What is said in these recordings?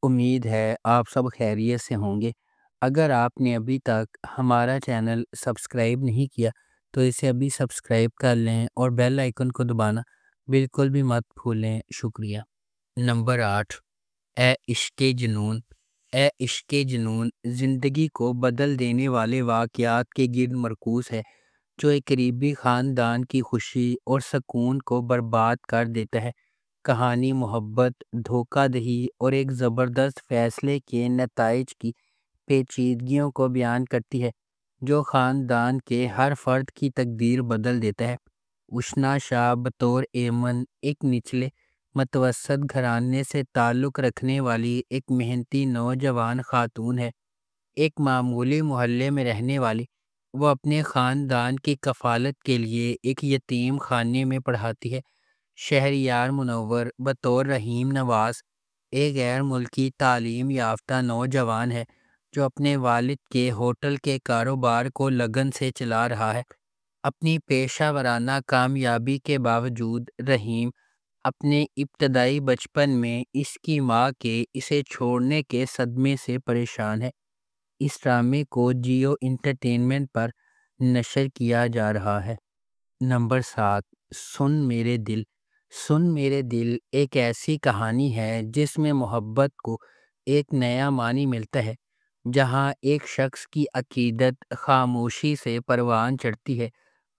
امید ہے آپ سب خیریت سے ہوں گے۔ اگر آپ نے ابھی تک ہمارا چینل سبسکرائب نہیں کیا تو اسے ابھی سبسکرائب کر لیں اور بیل آئیکن کو دبانا بالکل بھی مت بھولیں۔ شکریہ۔ نمبر 8، اے عشق جنون۔ اے عشق جنون زندگی کو بدل دینے والے واقعات کے گرد مرکوز ہے جو ایک قریبی خاندان کی خوشی اور سکون کو برباد کر دیتا ہے۔ کہانی محبت، دھوکہ دہی اور ایک زبردست فیصلے کے نتائج کی پیچیدگیوں کو بیان کرتی ہے جو خاندان کے ہر فرد کی تقدیر بدل دیتا ہے۔ اشنا شاہ بطور ایمن ایک نچلے متوسط گھرانے سے تعلق رکھنے والی ایک محنتی نوجوان خاتون ہے۔ ایک معمولی محلے میں رہنے والی وہ اپنے خاندان کی کفالت کے لیے ایک یتیم خانے میں پڑھاتی ہے۔ شہریار منور بطور رحیم نواز ایک غیر ملکی تعلیم یافتہ نوجوان ہے جو اپنے والد کے ہوٹل کے کاروبار کو لگن سے چلا رہا ہے۔ اپنی پیشہ ورانہ کامیابی کے باوجود رحیم اپنے ابتدائی بچپن میں اس کی ماں کے اسے چھوڑنے کے صدمے سے پریشان ہے۔ اس ڈرامے کو جیو انٹرٹینمنٹ پر نشر کیا جا رہا ہے۔ نمبر 7، سن میرے دل۔ سن میرے دل ایک ایسی کہانی ہے جس میں محبت کو ایک نیا معنی ملتا ہے۔ جہاں ایک شخص کی عقیدت خاموشی سے پروان چڑھتی ہے،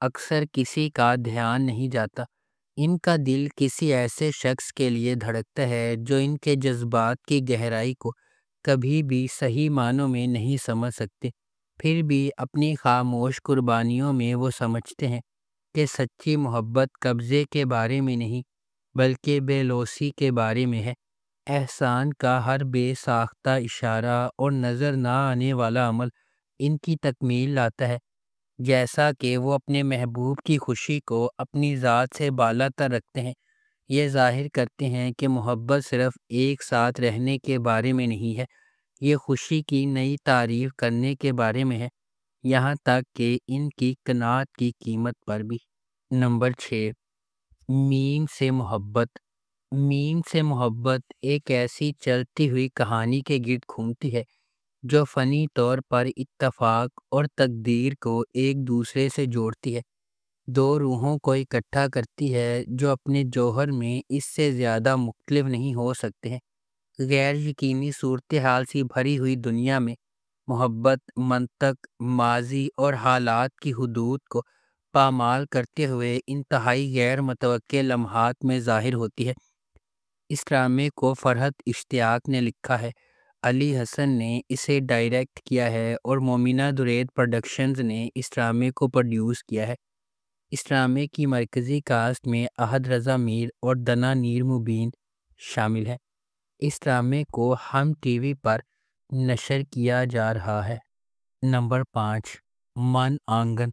اکثر کسی کا دھیان نہیں جاتا۔ ان کا دل کسی ایسے شخص کے لیے دھڑکتا ہے جو ان کے جذبات کی گہرائی کو کبھی بھی صحیح معنوں میں نہیں سمجھ سکتے، پھر بھی اپنی خاموش قربانیوں میں وہ سمجھتے ہیں کہ سچی محبت قبضے کے بارے میں نہیں بلکہ بے لوثی کے بارے میں ہے۔ احسان کا ہر بے ساختہ اشارہ اور نظر نہ آنے والا عمل ان کی تکمیل لاتا ہے۔ جیسا کہ وہ اپنے محبوب کی خوشی کو اپنی ذات سے بالا تر رکھتے ہیں، یہ ظاہر کرتے ہیں کہ محبت صرف ایک ساتھ رہنے کے بارے میں نہیں ہے، یہ خوشی کی نئی تعریف کرنے کے بارے میں ہے، یہاں تک کہ ان کی قناعت کی قیمت پر بھی۔ نمبر 6، میم سے محبت۔ میم سے محبت ایک ایسی چلتی ہوئی کہانی کے گرد گھومتی ہے جو فنی طور پر اتفاق اور تقدیر کو ایک دوسرے سے جوڑتی ہے، دو روحوں کو اکٹھا کرتی ہے جو اپنے جوہر میں اس سے زیادہ مختلف نہیں ہو سکتے ہیں۔ غیر یقینی صورتحال سی بھری ہوئی دنیا میں محبت منطق، ماضی اور حالات کی حدود کو پامال کرتے ہوئے انتہائی غیر متوقع لمحات میں ظاہر ہوتی ہے۔ اس ڈرامے کو فرحت اشتیاق نے لکھا ہے، علی حسن نے اسے ڈائریکٹ کیا ہے اور مومنہ درید پروڈکشنز نے اس ڈرامے کو پروڈیوس کیا ہے۔ اس ڈرامے کی مرکزی کاسٹ میں احد رضا میر اور دنا نیر مبین شامل ہیں۔ اس ڈرامے کو ہم ٹی وی پر نشر کیا جا رہا ہے۔ نمبر 5، من آنگن۔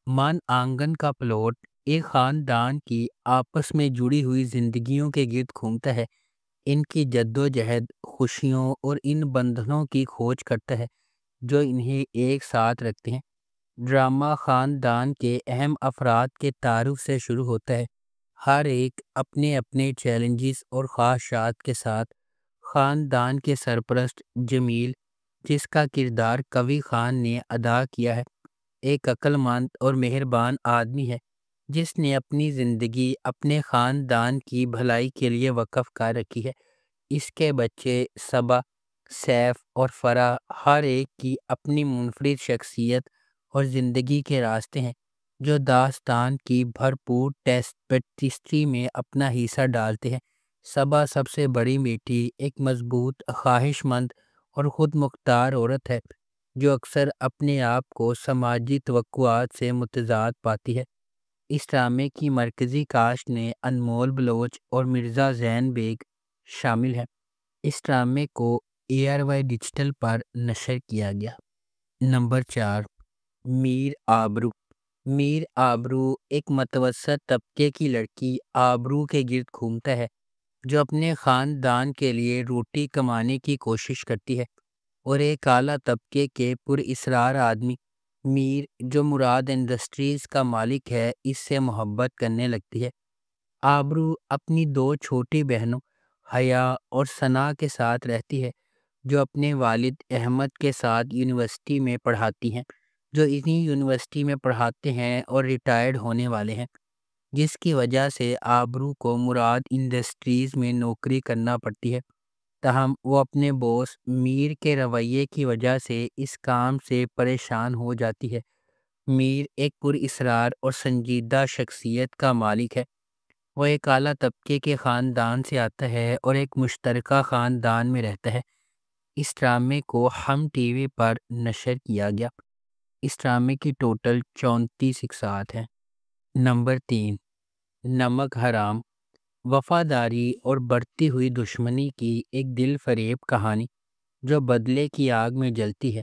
من آنگن کا پلاٹ ایک خاندان کی آپس میں جڑی ہوئی زندگیوں کے گرد گھومتا ہے، ان کی جدوجہد، خوشیوں اور ان بندھنوں کی کھوج کرتا ہے جو انہیں ایک ساتھ رکھتے ہیں۔ ڈرامہ خاندان کے اہم افراد کے تعارف سے شروع ہوتا ہے، ہر ایک اپنے اپنے چیلنجز اور خواہشات کے ساتھ۔ خاندان کے سرپرست جمیل، جس کا کردار کوی خان نے ادا کیا ہے، ایک عقل مند اور مہربان آدمی ہے جس نے اپنی زندگی اپنے خاندان کی بھلائی کے لیے وقف کر رکھی ہے۔ اس کے بچے صبا، سیف اور فرح ہر ایک کی اپنی منفرد شخصیت اور زندگی کے راستے ہیں جو داستان کی بھرپور ٹیسٹری میں اپنا حصہ ڈالتے ہیں۔ صبا سب سے بڑی بیٹی ایک مضبوط، خواہش مند اور خود مختار عورت ہے جو اکثر اپنے آپ کو سماجی توقعات سے متضاد پاتی ہے۔ اس ڈرامے کی مرکزی کاسٹ میں انمول بلوچ اور مرزا زین بیگ شامل ہیں۔ اس ڈرامے کو ARY ڈیجیٹل پر نشر کیا گیا۔ نمبر 4، میر آبرو۔ میر آبرو ایک متوسط طبقے کی لڑکی آبرو کے گرد گھومتا ہے جو اپنے خاندان کے لیے روٹی کمانے کی کوشش کرتی ہے، اور ایک اعلیٰ طبقے کے پر اصرار آدمی میر جو مراد انڈسٹریز کا مالک ہے اس سے محبت کرنے لگتی ہے۔ آبرو اپنی دو چھوٹی بہنوں حیا اور ثنا کے ساتھ رہتی ہے، جو اپنے والد احمد کے ساتھ یونیورسٹی میں پڑھاتی ہیں، جو انہی یونیورسٹی میں پڑھاتے ہیں اور ریٹائرڈ ہونے والے ہیں، جس کی وجہ سے آبرو کو مراد انڈسٹریز میں نوکری کرنا پڑتی ہے۔ تاہم وہ اپنے باس میر کے رویے کی وجہ سے اس کام سے پریشان ہو جاتی ہے۔ میر ایک پر اصرار اور سنجیدہ شخصیت کا مالک ہے۔ وہ ایک اعلیٰ طبقے کے خاندان سے آتا ہے اور ایک مشترکہ خاندان میں رہتا ہے۔ اس ڈرامے کو ہم ٹی وی پر نشر کیا گیا۔ اس ڈرامے کی ٹوٹل 34 اقساط ہیں۔ نمبر 3، نمک حرام، وفاداری اور بڑھتی ہوئی دشمنی کی ایک دل فریب کہانی جو بدلے کی آگ میں جلتی ہے۔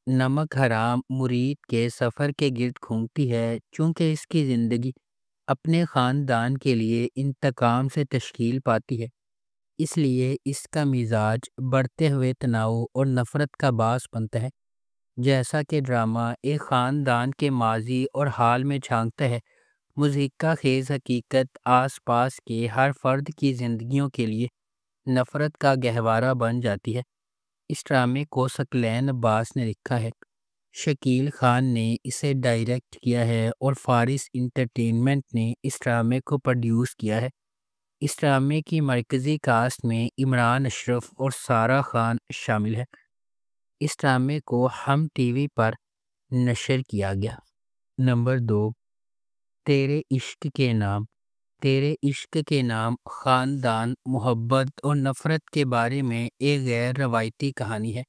نمک حرام مرید کے سفر کے گرد گھومتی ہے، چونکہ اس کی زندگی اپنے خاندان کے لیے انتقام سے تشکیل پاتی ہے، اس لیے اس کا مزاج بڑھتے ہوئے تناؤ اور نفرت کا باعث بنتا ہے۔ جیسا کہ ڈرامہ ایک خاندان کے ماضی اور حال میں جھانکتا ہے، مضحکہ خیز حقیقت آس پاس کے ہر فرد کی زندگیوں کے لیے نفرت کا گہوارہ بن جاتی ہے۔ اس ڈرامے کو ثقلین عباس نے لکھا ہے، شکیل خان نے اسے ڈائریکٹ کیا ہے اور فارس انٹرٹینمنٹ نے اس ڈرامے کو پروڈیوس کیا ہے۔ اس ڈرامے کی مرکزی کاسٹ میں عمران اشرف اور سارہ خان شامل ہے۔ اس ڈرامے کو ہم ٹی وی پر نشر کیا گیا۔ نمبر 2، تیرے عشق کے نام۔ تیرے عشق کے نام خاندان، محبت اور نفرت کے بارے میں ایک غیر روایتی کہانی ہے۔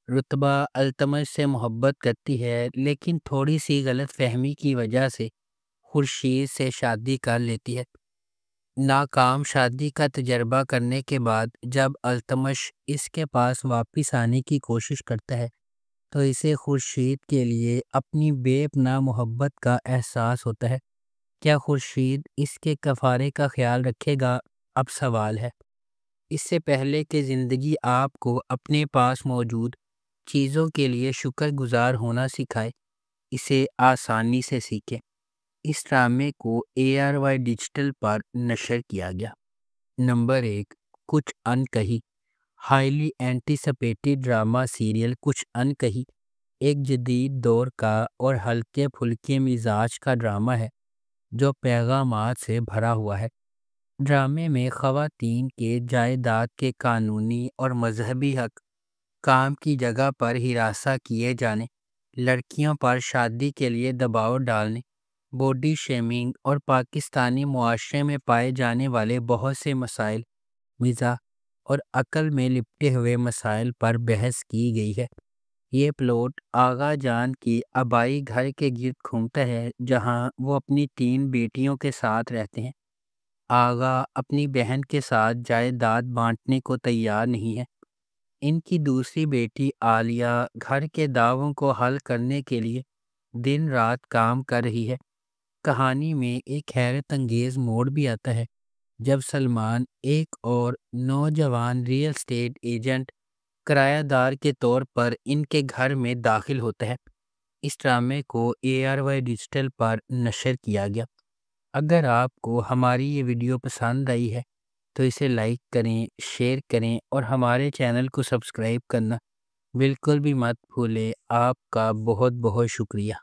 رتبہ التمش سے محبت کرتی ہے، لیکن تھوڑی سی غلط فہمی کی وجہ سے خورشید سے شادی کر لیتی ہے۔ ناکام شادی کا تجربہ کرنے کے بعد جب التمش اس کے پاس واپس آنے کی کوشش کرتا ہے تو اسے خورشید کے لیے اپنی بے پناہ محبت کا احساس ہوتا ہے۔ کیا خورشید اس کے کفارے کا خیال رکھے گا؟ اب سوال ہے۔ اس سے پہلے کہ زندگی آپ کو اپنے پاس موجود چیزوں کے لیے شکر گزار ہونا سکھائے، اسے آسانی سے سیکھیں۔ اس ڈرامے کو ARY ڈیجیٹل پر نشر کیا گیا۔ نمبر 1، کچھ انکہی۔ ہائیلی اینٹیسپیٹڈ ڈرامہ سیریل کچھ انکہی ایک جدید دور کا اور ہلکے پھلکے مزاج کا ڈرامہ ہے جو پیغامات سے بھرا ہوا ہے۔ ڈرامے میں خواتین کے جائیداد کے قانونی اور مذہبی حق، کام کی جگہ پر ہراساں کیے جانے، لڑکیوں پر شادی کے لیے دباؤ ڈالنے، باڈی شیمنگ اور پاکستانی معاشرے میں پائے جانے والے بہت سے مسائل، مزاح اور عقل میں لپٹے ہوئے مسائل پر بحث کی گئی ہے۔ یہ پلاٹ آغا جان کی آبائی گھر کے گرد گھومتا ہے جہاں وہ اپنی 3 بیٹیوں کے ساتھ رہتے ہیں۔ آغا اپنی بہن کے ساتھ جائیداد بانٹنے کو تیار نہیں ہے۔ ان کی دوسری بیٹی عالیہ گھر کے دعووں کو حل کرنے کے لیے دن رات کام کر رہی ہے۔ کہانی میں ایک حیرت انگیز موڑ بھی آتا ہے جب سلمان ایک اور نوجوان ریئل اسٹیٹ ایجنٹ کرایہ دار کے طور پر ان کے گھر میں داخل ہوتا ہے۔ اس ڈرامے کو ARY ڈیجیٹل پر نشر کیا گیا۔ اگر آپ کو ہماری یہ ویڈیو پسند آئی ہے تو اسے لائک کریں، شیئر کریں اور ہمارے چینل کو سبسکرائب کرنا بالکل بھی مت بھولیں۔ آپ کا بہت بہت شکریہ۔